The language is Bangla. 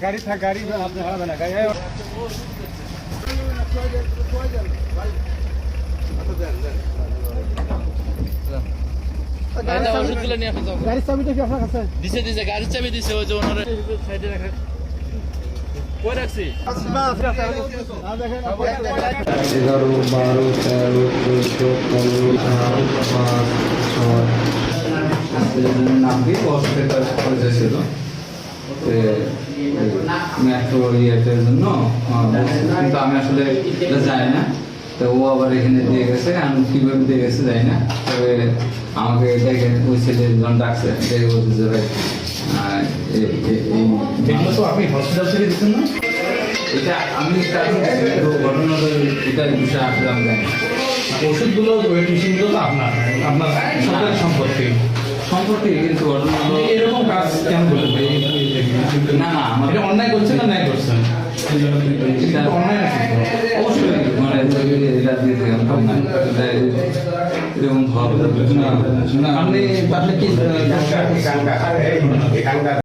গাড়ি থাক গাড়ি আপনি হারাবেন না গাড়ি গাড়ির চাবিটা কি আপনার কাছে দিছে গাড়ির চাবি দিছে ওই যে ওনারে সাইডে রাখা কই রাখছি 11, 12, 13, 14, 15, 16 নামটি হসপিটাল করেছিল মেট্রো ইয়েটার জন্য কিন্তু আমি আসলে এটা যাই না তো ও আবার এখানে দিয়ে গেছে আমি কীভাবে দিয়ে গেছে যাই না তবে আমাকে দেখে ওই ছেলে যখন ডাকছে দেখে বলছে যে ভাই এগুলো তো আপনি হসপিটাল থেকে দিচ্ছেন না? এটা আমি ঘটনাটা এটা বিষয়ে আসলে আমি জানি ওষুধগুলো মেশিনগুলো তো আপনার আপনার সরকারি সম্পত্তি সম্পর্কে কিন্তু ঘটনা হলো এরকম কাজ কেন বললেন? না না আমার এটা অন্যায় করছেন না ন্যায় করছেন? এটা অন্যায় নাকি? অবশ্যই মানে এটা দিয়ে এরকম ভাব আপনি তাহলে কি